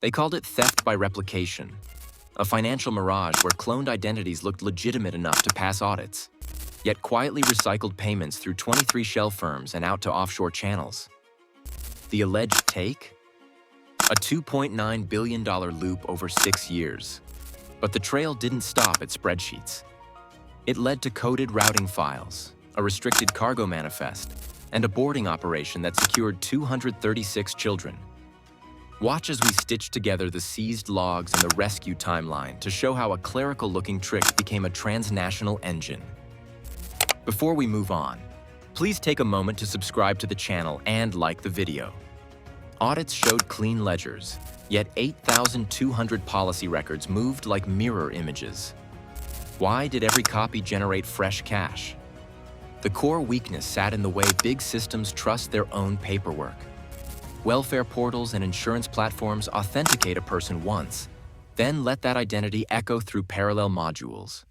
They called it theft by replication, a financial mirage where cloned identities looked legitimate enough to pass audits, yet quietly recycled payments through 23 shell firms and out to offshore channels. The alleged take? A $2.9 billion loop over 6 years. But the trail didn't stop at spreadsheets. It led to coded routing files, a restricted cargo manifest, and a boarding operation that secured 236 children. Watch as we stitch together the seized logs and the rescue timeline to show how a clerical-looking trick became a transnational engine. Before we move on, please take a moment to subscribe to the channel and like the video. Audits showed clean ledgers, yet 8,200 policy records moved like mirror images. Why did every copy generate fresh cash? The core weakness sat in the way big systems trust their own paperwork. Welfare portals and insurance platforms authenticate a person once, then let that identity echo through parallel modules.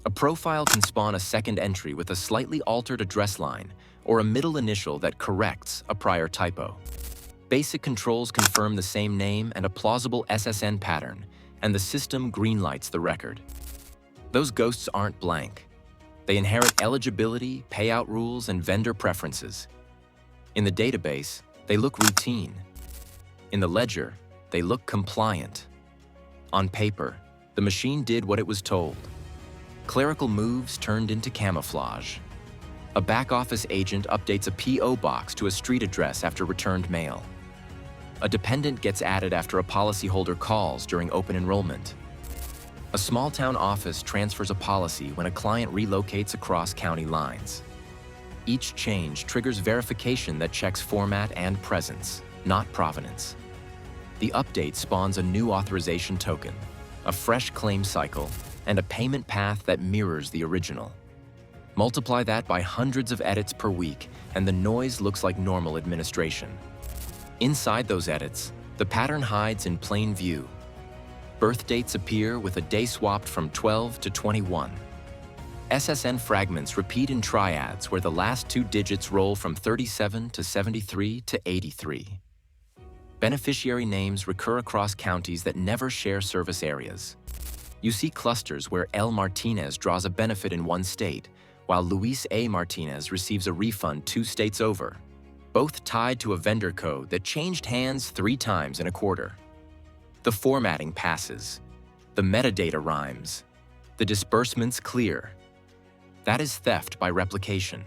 A profile can spawn a second entry with a slightly altered address line or a middle initial that corrects a prior typo. Basic controls confirm the same name and a plausible SSN pattern, and the system greenlights the record. Those ghosts aren't blank. They inherit eligibility, payout rules, and vendor preferences. In the database, they look routine. In the ledger, they look compliant. On paper, the machine did what it was told. Clerical moves turned into camouflage. A back-office agent updates a P.O. box to a street address after returned mail. A dependent gets added after a policyholder calls during open enrollment. A small-town office transfers a policy when a client relocates across county lines. Each change triggers verification that checks format and presence, not provenance. The update spawns a new authorization token, a fresh claim cycle, and a payment path that mirrors the original. Multiply that by hundreds of edits per week, and the noise looks like normal administration. Inside those edits, the pattern hides in plain view. Birth dates appear with a day swapped from 12 to 21. SSN fragments repeat in triads where the last 2 digits roll from 37 to 73 to 83. Beneficiary names recur across counties that never share service areas. You see clusters where L. Martinez draws a benefit in one state, while Luis A. Martinez receives a refund 2 states over, both tied to a vendor code that changed hands 3 times in a quarter. The formatting passes. The metadata rhymes. The disbursements clear. That is theft by replication.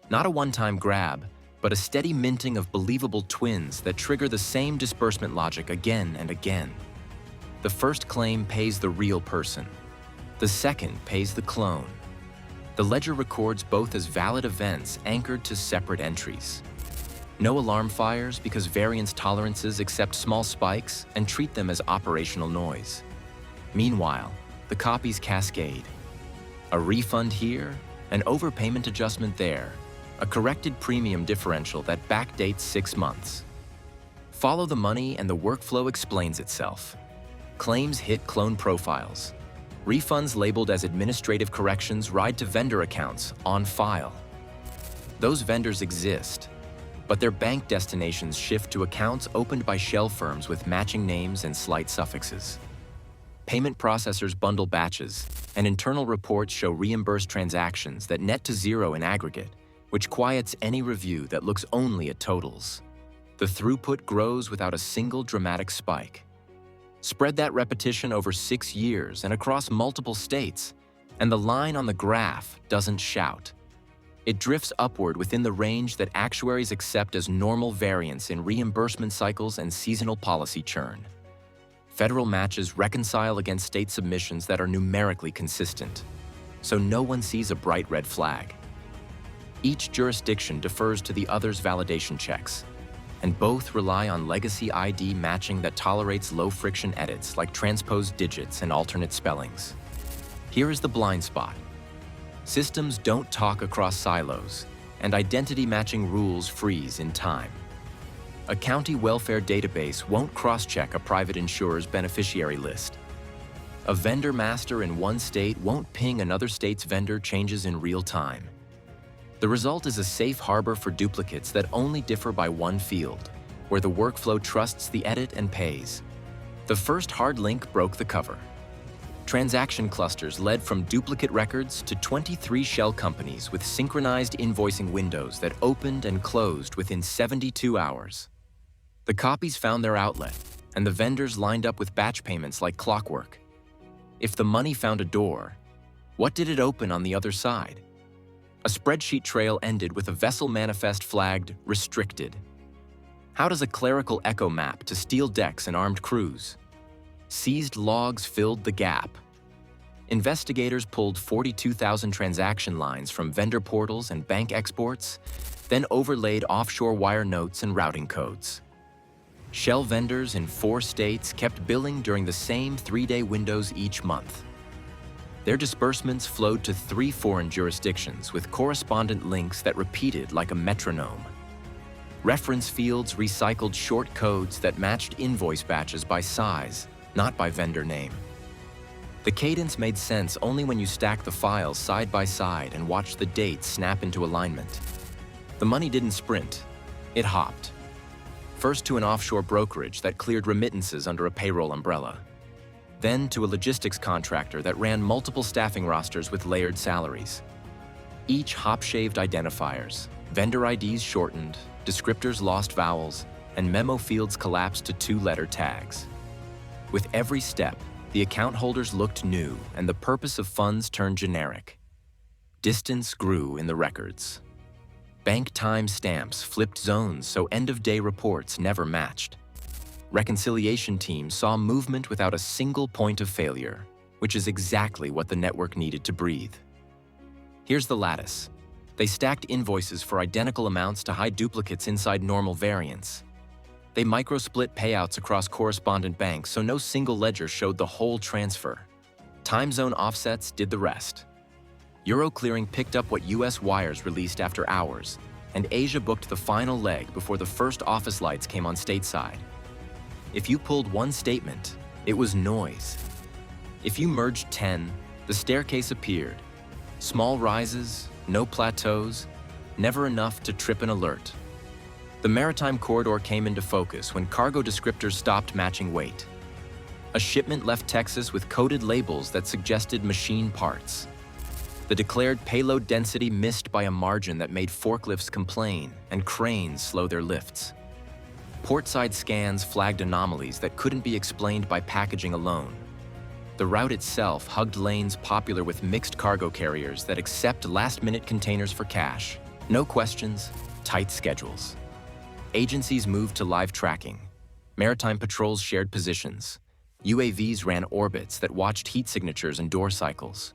Not a one-time grab, but a steady minting of believable twins that trigger the same disbursement logic again and again. The first claim pays the real person. The second pays the clone. The ledger records both as valid events anchored to separate entries. No alarm fires because variance tolerances accept small spikes and treat them as operational noise. Meanwhile, the copies cascade. A refund here, an overpayment adjustment there, a corrected premium differential that backdates 6 months. Follow the money and the workflow explains itself. Claims hit clone profiles. Refunds labeled as administrative corrections ride to vendor accounts on file. Those vendors exist, but their bank destinations shift to accounts opened by shell firms with matching names and slight suffixes. Payment processors bundle batches, and internal reports show reimbursed transactions that net to 0 in aggregate, which quiets any review that looks only at totals. The throughput grows without a single dramatic spike. Spread that repetition over 6 years and across multiple states, and the line on the graph doesn't shout. It drifts upward within the range that actuaries accept as normal variance in reimbursement cycles and seasonal policy churn. Federal matches reconcile against state submissions that are numerically consistent, so no one sees a bright red flag. Each jurisdiction defers to the other's validation checks, and both rely on legacy ID matching that tolerates low-friction edits like transposed digits and alternate spellings. Here is the blind spot. Systems don't talk across silos, and identity matching rules freeze in time. A county welfare database won't cross-check a private insurer's beneficiary list. A vendor master in one state won't ping another state's vendor changes in real time. The result is a safe harbor for duplicates that only differ by one field, where the workflow trusts the edit and pays, The first hard link broke the cover. Transaction clusters led from duplicate records to 23 shell companies with synchronized invoicing windows that opened and closed within 72 hours. The copies found their outlet, and the vendors lined up with batch payments like clockwork. If the money found a door, what did it open on the other side? A spreadsheet trail ended with a vessel manifest flagged restricted. How does a clerical echo map to steel decks and armed crews? Seized logs filled the gap. Investigators pulled 42,000 transaction lines from vendor portals and bank exports, then overlaid offshore wire notes and routing codes. Shell vendors in 4 states kept billing during the same 3-day windows each month. Their disbursements flowed to 3 foreign jurisdictions with correspondent links that repeated like a metronome. Reference fields recycled short codes that matched invoice batches by size, not by vendor name. The cadence made sense only when you stack the files side by side and watch the dates snap into alignment. The money didn't sprint, it hopped. First to an offshore brokerage that cleared remittances under a payroll umbrella. Then to a logistics contractor that ran multiple staffing rosters with layered salaries. Each hop-shaved identifiers, vendor IDs shortened, descriptors lost vowels, and memo fields collapsed to 2-letter tags. With every step, the account holders looked new and the purpose of funds turned generic. Distance grew in the records. Bank time stamps flipped zones so end-of-day reports never matched. Reconciliation teams saw movement without a single point of failure, which is exactly what the network needed to breathe. Here's the lattice. They stacked invoices for identical amounts to hide duplicates inside normal variants. They micro-split payouts across correspondent banks so no single ledger showed the whole transfer. Time zone offsets did the rest. Euro clearing picked up what US wires released after hours, and Asia booked the final leg before the first office lights came on stateside. If you pulled one statement, it was noise. If you merged 10, the staircase appeared. Small rises, no plateaus, never enough to trip an alert. The maritime corridor came into focus when cargo descriptors stopped matching weight. A shipment left Texas with coded labels that suggested machine parts. The declared payload density missed by a margin that made forklifts complain and cranes slow their lifts. Portside scans flagged anomalies that couldn't be explained by packaging alone. The route itself hugged lanes popular with mixed cargo carriers that accept last-minute containers for cash. No questions, tight schedules. Agencies moved to live tracking. Maritime patrols shared positions. UAVs ran orbits that watched heat signatures and door cycles.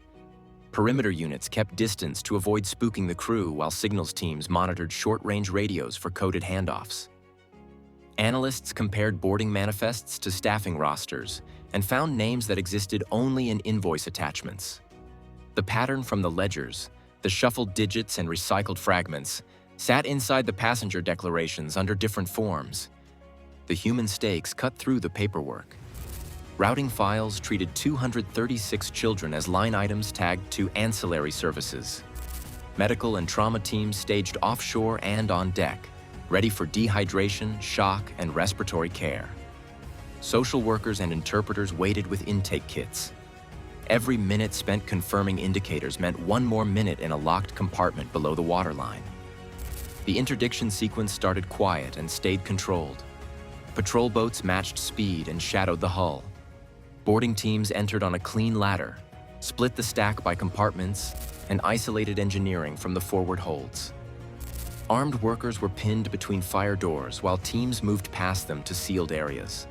Perimeter units kept distance to avoid spooking the crew while signals teams monitored short-range radios for coded handoffs. Analysts compared boarding manifests to staffing rosters and found names that existed only in invoice attachments. The pattern from the ledgers, the shuffled digits and recycled fragments, sat inside the passenger declarations under different forms. The human stakes cut through the paperwork. Routing files treated 236 children as line items tagged to ancillary services. Medical and trauma teams staged offshore and on deck, ready for dehydration, shock, and respiratory care. Social workers and interpreters waited with intake kits. Every minute spent confirming indicators meant one more minute in a locked compartment below the waterline. The interdiction sequence started quiet and stayed controlled. Patrol boats matched speed and shadowed the hull. Boarding teams entered on a clean ladder, split the stack by compartments, and isolated engineering from the forward holds. Armed workers were pinned between fire doors while teams moved past them to sealed areas.